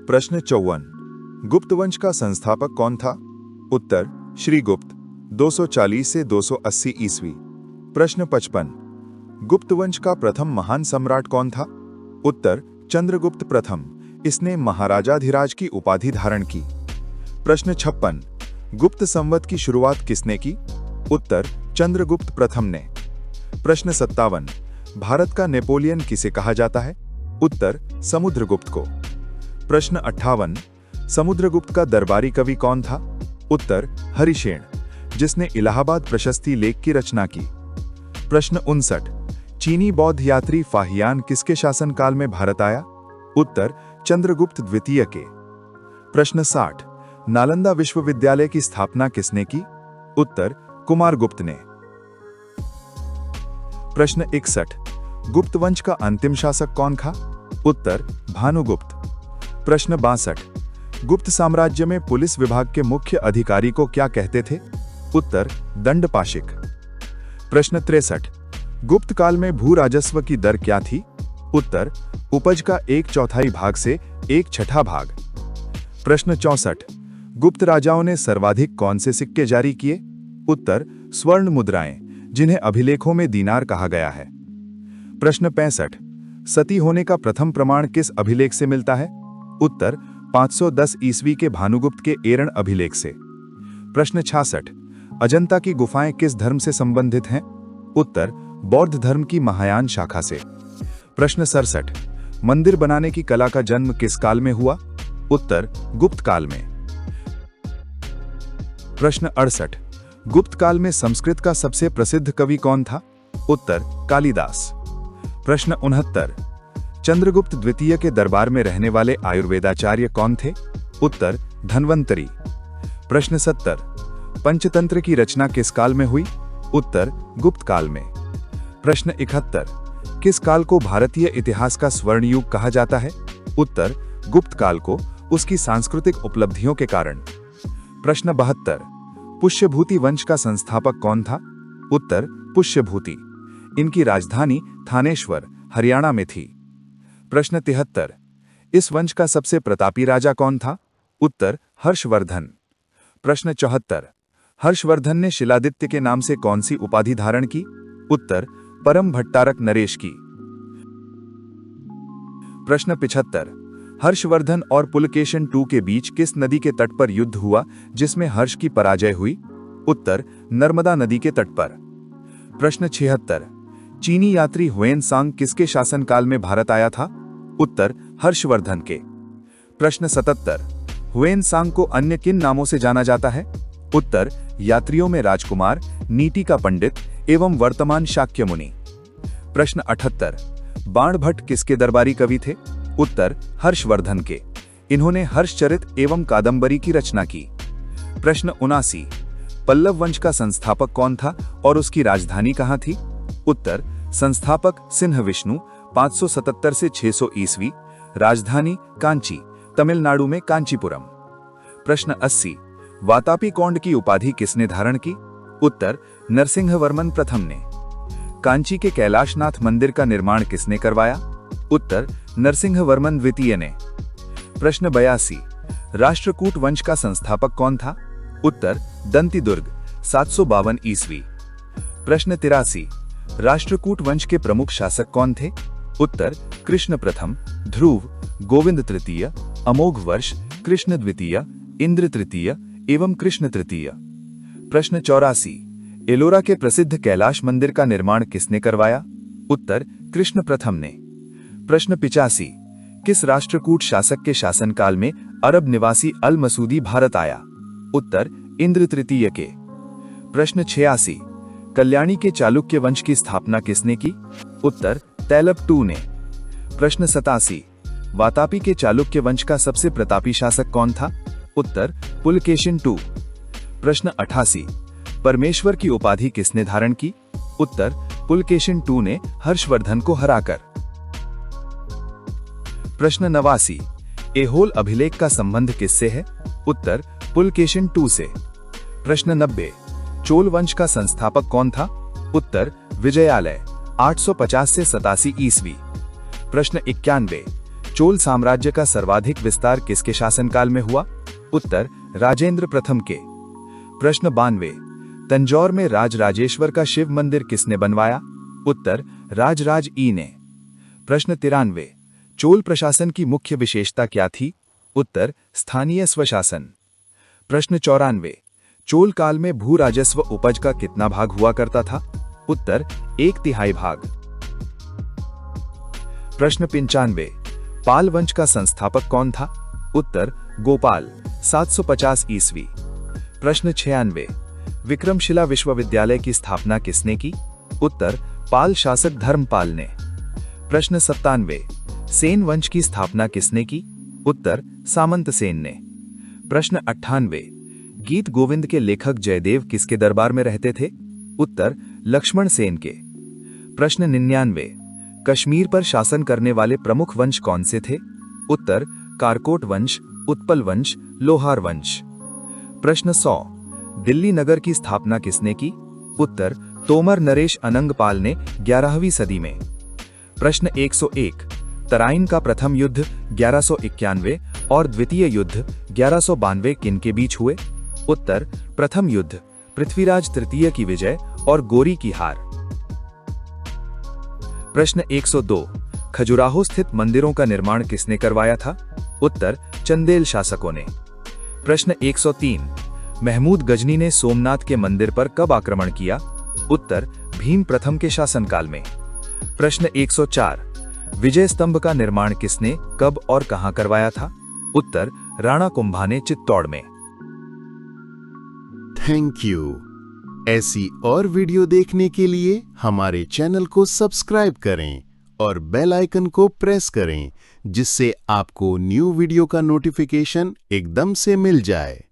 प्रश्न 54। गुप्त वंश का संस्थापक कौन था? उत्तर श्रीगुप्त, 240 से 280 ईस्वी। प्रश्न 55। गुप्त वंश का प्रथम महान सम्राट कौन था? उत्तर चंद्रगुप्त प्रथम, इसने महाराजाधिराज की उपाधि धारण की। प्रश्न 56। गुप्त संवत की शुरुआत किसने की? उत्तर चंद्रगुप्त प्रथम ने। प्रश्न 57। भारत का नेपोलियन किसे कहा जाता है? उत्तर समुद्रगुप्त को। प्रश्न 58। समुद्रगुप्त का दरबारी कवि कौन था? उत्तर हरिशेन, जिसने इलाहाबाद प्रशस्ति लेख की रचना की। प्रश्न 59। चीनी बौद्ध यात्री फाहियान किसके शासनकाल में भारत आया? उत्तर चंद्रगुप्त द्वितीय के। प्रश्न 60। नालंदा विश्वविद्यालय की स्थापना किसने की? उत्तर कुमारगुप्त ने। प्रश्न 61। गुप्त वंश का अंतिम शासक कौन था? उत्तर भानुगुप्त। प्रश्न 62। गुप्त साम्राज्य में पुलिस विभाग के मुख्य अधिकारी को क्या कहते थे? उत्तर दंडपाशिक। प्रश्न 63। गुप्त काल में भू राजस्व की दर क्या थी? उत्तर उपज का 1/4 भाग से 1/6 भाग। प्रश्न 64। गुप्त राजाओं ने सर्वाधिक कौन से सिक्के जारी किए? उत्तर स्वर्ण मुद्राएं, जिन्हें अभिलेखों में दीनार कहा गया है। प्रश्न 65। सती होने का प्रथम प्रमाण किस अभिलेख से मिलता है? उत्तर 510 ईस्वी के भानुगुप्त के एरण अभिलेख से। प्रश्न 66। अजंता की गुफाएं किस धर्म से संबंधित हैं? उत्तर बौद्ध धर्म की महायान शाखा से। प्रश्न 67। मंदिर बनाने की कला का जन्म किस काल में हुआ? उत्तर गुप्त काल में। प्रश्न 68। गुप्त काल में संस्कृत का सबसे प्रसिद्ध कवि कौन था? उत्तर कालिदास। प्रश्न 69। चंद्रगुप्त द्वितीय के दरबार में रहने वाले आयुर्वेदाचार्य कौन थे? उत्तर धन्वंतरी। प्रश्न 70। पंचतंत्र की रचना किस काल में हुई? उत्तर गुप्त काल में। प्रश्न 71। किस काल को भारतीय इतिहास का स्वर्ण युग कहा जाता है? उत्तर गुप्त काल को, उसकी सांस्कृतिक उपलब्धियों के कारण। प्रश्न 72। पुष्यभूति वंश का संस्थापक कौन था? उत्तर पुष्यभूति। इनकी राजधानी थानेश्वर, हरियाणा में थी। प्रश्न 73। इस वंश का सबसे प्रतापी राजा कौन था? उत्तर हर्षवर्धन। प्रश्न 74। हर्षवर्धन ने शिलादित्य के नाम से कौन सी उपाधि धारण की? उत्तर परम भट्टारक नरेश की। प्रश्न 75। हर्षवर्धन और पुलकेशिन II के बीच किस नदी के तट पर युद्ध हुआ जिसमें हर्ष की पराजय हुई? उत्तर नर्मदा नदी के तट पर। प्रश्न 76। चीनी यात्री हुएनसांग किसके शासनकाल में भारत आया था? उत्तर हर्षवर्धन के। प्रश्न 77। हुएनसांग को अन्य किन नामों से जाना जाता है? उत्तर यात्रियों में राजकुमार, नीति का पंडित एवं वर्तमान शाक्य मुनि। प्रश्न 78। बाणभट्ट किसके दरबारी कवि थे? उत्तर हर्षवर्धन के। इन्होंने हर्षचरित एवं कादंबरी की रचना की। प्रश्न 79। पल्लव वंश का संस्थापक कौन था और उसकी राजधानी कहां थी? उत्तर संस्थापक सिंह विष्णु, 577 से 600 ईस्वी, राजधानी कांची, तमिलनाडु में कांचीपुरम। प्रश्न 80। वातापी कौंड की उपाधि किसने धारण की? उत्तर नरसिंहवर्मन प्रथम ने। कांची के कैलाशनाथ मंदिर का निर्माण किसने करवाया? उत्तर नरसिंहवर्मन द्वितीय ने। प्रश्न 82। राष्ट्रकूट वंश का संस्थापक कौन था? उत्तर दंतिदुर्ग, 752 ईस्वी। प्रश्न 83। राष्ट्रकूट वंश के प्रमुख शासक कौन थे? उत्तर कृष्ण प्रथम, ध्रुव, गोविंद तृतीय, अमोघ वर्ष, कृष्ण द्वितीय, इंद्र तृतीय एवं कृष्ण तृतीय। प्रश्न 84। एलोरा के प्रसिद्ध कैलाश मंदिर का निर्माण किसने करवाया? उत्तर कृष्ण प्रथम ने। प्रश्न 85। किस राष्ट्रकूट शासक के शासनकाल में अरब निवासी अल मसूदी भारत आया? उत्तर इंद्र तृतीय के। प्रश्न 86। कल्याणी के चालुक्य वंश की स्थापना किसने की? उत्तर तैलब II ने। प्रश्न 87। वातापी के चालुक्य वंश का सबसे प्रतापी शासक कौन था? उत्तर पुलकेशिन II। प्रश्न 88। परमेश्वर की उपाधि किसने धारण की? उत्तर पुलकेशिन II ने हर्षवर्धन को हराकर। प्रश्न 89। ऐहोल अभिलेख का संबंध किससे है? उत्तर पुलकेशिन II से। प्रश्न 90। चोल वंश का संस्थापक कौन था? उत्तर विजयालय, 850 से 87 ईस्वी। प्रश्न 91। चोल साम्राज्य का सर्वाधिक विस्तार किसके शासनकाल में हुआ? उत्तर राजेंद्र प्रथम के। प्रश्न 92, तंजौर में राजराजेश्वर का शिव मंदिर किसने बनवाया? उत्तर राजराज ई ने। प्रश्न 93, चोल प्रशासन की मुख्य विशेषता क्या थी? उत्तर स्थानीय स्वशासन। प्रश्न 94, चोल काल में भू राजस्व उपज का कितना भाग हुआ करता था? उत्तर 1/3 भाग। प्रश्न 95, पाल वंश का संस्थापक कौन था? उत्तर गोपाल 750 ईस्वी। प्रश्न 96, विक्रमशिला विश्वविद्यालय की स्थापना किसने की? उत्तर पाल शासक धर्मपाल ने। प्रश्न 97, सेन वंश की स्थापना किसने की? उत्तर सामंत सेन ने। प्रश्न 98, गीत गोविंद के लेखक जयदेव किसके दरबार में रहते थे? उत्तर लक्ष्मण सेन के। प्रश्न 99, कश्मीर पर शासन करने वाले प्रमुख वंश कौन से थे? उत्तर कारकोट वंश, उत्पल वंश, लोहार वंश। प्रश्न 100, दिल्ली नगर की स्थापना किसने की? उत्तर तोमर नरेश अनंगपाल ने 11वीं सदी में। प्रश्न 101, तराइन का प्रथम युद्ध 1191 और द्वितीय युद्ध 1192 किन के बीच हुए? उत्तर प्रथम युद्ध पृथ्वीराज तृतीय की विजय और गोरी की हार। प्रश्न 102, खजुराहो स्थित मंदिरों का निर्माण किसने करवाया था? उत्तर चंदेल शासकों ने। प्रश्न 103, महमूद गजनी ने सोमनाथ के मंदिर पर कब आक्रमण किया? उत्तर भीम प्रथम के शासनकाल में। प्रश्न 104, विजय स्तंभ का निर्माण किसने, कब और कहां करवाया था? उत्तर राणा कुंभा ने चित्तौड़ में। Thank you. ऐसी और वीडियो देखने के लिए हमारे चैनल को सब्सक्राइब करें और बेल आइकन को प्रेस करें, जिससे आपको न्यू वीडियो का नोटिफिकेशन एकदम से मिल जाए।